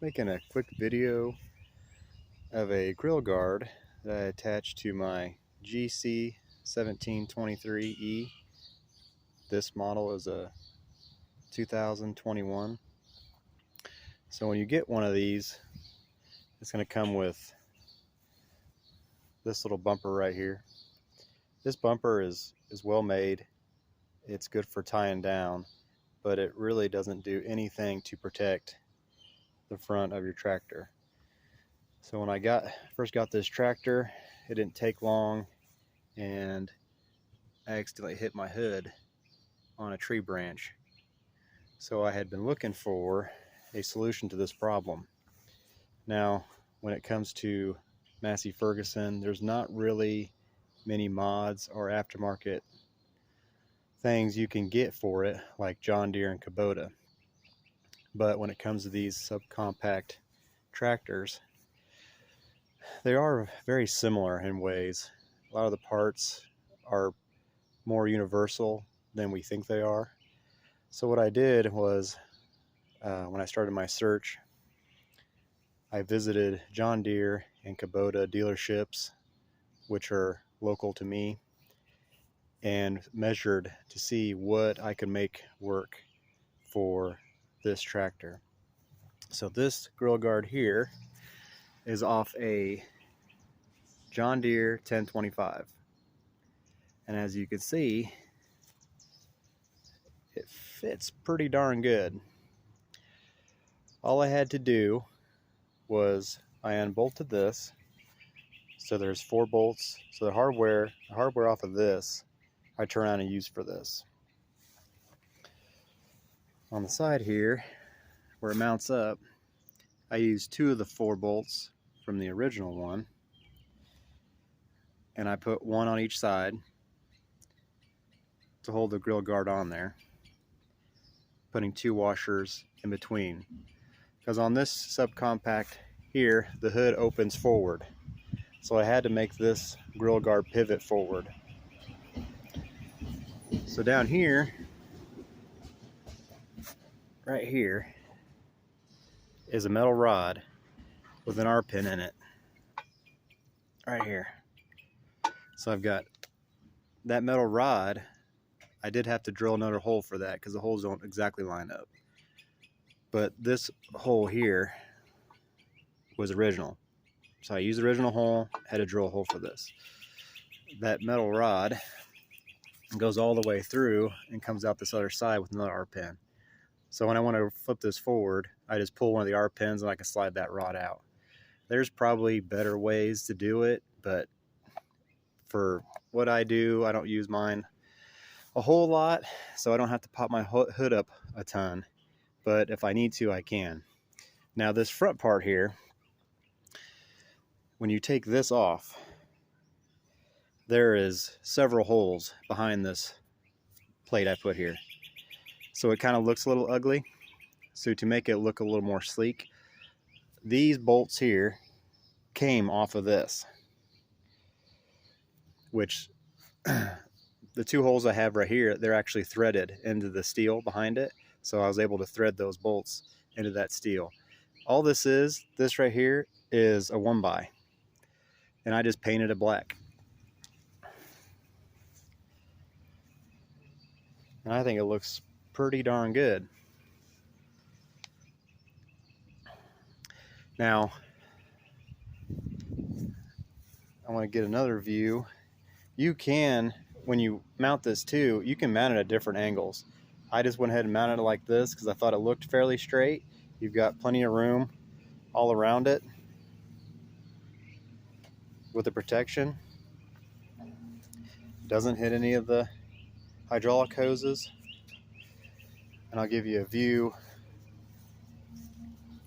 making a quick video of a grill guard that I attached to my GC 1723E. This model is a 2021. So when you get one of these, it's going to come with this little bumper right here. This bumper is well made. It's good for tying down, but it really doesn't do anything to protect the front of your tractor. So when I first got this tractor, it didn't take long and I accidentally hit my hood on a tree branch. So I had been looking for a solution to this problem. Now, when it comes to Massey Ferguson, there's not really many mods or aftermarket things you can get for it like John Deere and Kubota. But when it comes to these subcompact tractors, they are very similar in ways. A lot of the parts are more universal than we think they are. So what I did was, when I started my search, I visited John Deere and Kubota dealerships, which are local to me, and measured to see what I could make work for this tractor. So this grill guard here is off a John Deere 1025, and as you can see, it fits pretty darn good. All I had to do was I unbolted this, so there's 4 bolts. So the hardware off of this I turn on and use for this. On the side here, where it mounts up, I used 2 of the 4 bolts from the original one, and I put 1 on each side to hold the grill guard on there, putting 2 washers in between. Because on this subcompact here, the hood opens forward, so I had to make this grill guard pivot forward. So down here, right here, is a metal rod with an R-pin in it, right here. So I've got that metal rod. I did have to drill another hole for that because the holes don't exactly line up. But this hole here was original. So I used the original hole, had to drill a hole for this. That metal rod goes all the way through and comes out this other side with another R-pin. So when I want to flip this forward, I just pull one of the R-pins and I can slide that rod out. There's probably better ways to do it, but for what I do, I don't use mine a whole lot, so I don't have to pop my hood up a ton. But if I need to, I can. Now this front part here, when you take this off, there is several holes behind this plate I put here. So it kind of looks a little ugly. So to make it look a little more sleek, these bolts here came off of this, which the 2 holes I have right here, they're actually threaded into the steel behind it. So I was able to thread those bolts into that steel. All this right here is a 1x, and I just painted it black. And I think it looks pretty darn good. Now, I want to get another view. You can, when you mount this too, you can mount it at different angles. I just went ahead and mounted it like this because I thought it looked fairly straight. You've got plenty of room all around it with the protection. Doesn't hit any of the hydraulic hoses. And I'll give you a view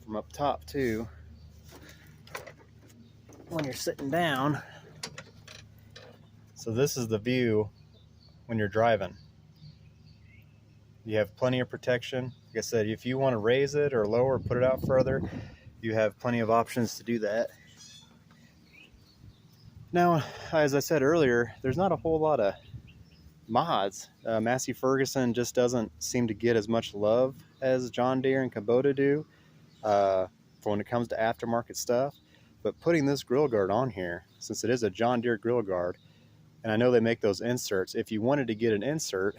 from up top too. When you're sitting down. So this is the view when you're driving. You have plenty of protection. Like I said, if you want to raise it or lower, put it out further, you have plenty of options to do that. Now, as I said earlier, there's not a whole lot of mods. Massey Ferguson just doesn't seem to get as much love as John Deere and Kubota do. For for when it comes to aftermarket stuff. But putting this grill guard on here, since it is a John Deere grill guard, and I know they make those inserts, if you wanted to get an insert,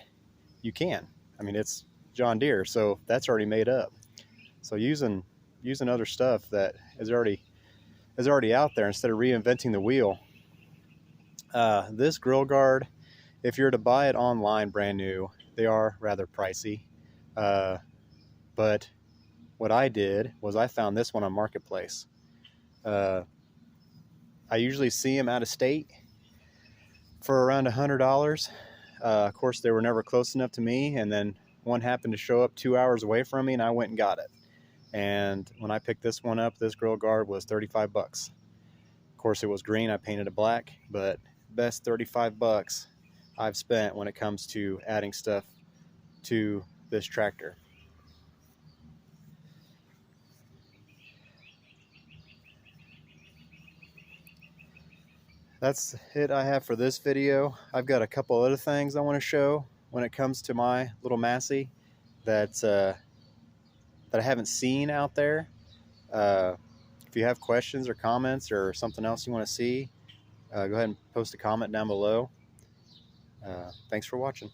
you can. I mean, it's John Deere, so that's already made up. So using other stuff that is already out there instead of reinventing the wheel. This grill guard, if you're to buy it online brand new, they are rather pricey. But what I did was I found this one on Marketplace. I usually see them out of state for around $100. Of course, they were never close enough to me, and then one happened to show up 2 hours away from me, and I went and got it. And when I picked this one up, this grill guard was 35 bucks. Of course, it was green. I painted it black, but best 35 bucks I've spent when it comes to adding stuff to this tractor. That's it I have for this video. I've got a couple other things I want to show when it comes to my little Massey that I haven't seen out there. If you have questions or comments or something else you want to see, go ahead and post a comment down below. Thanks for watching.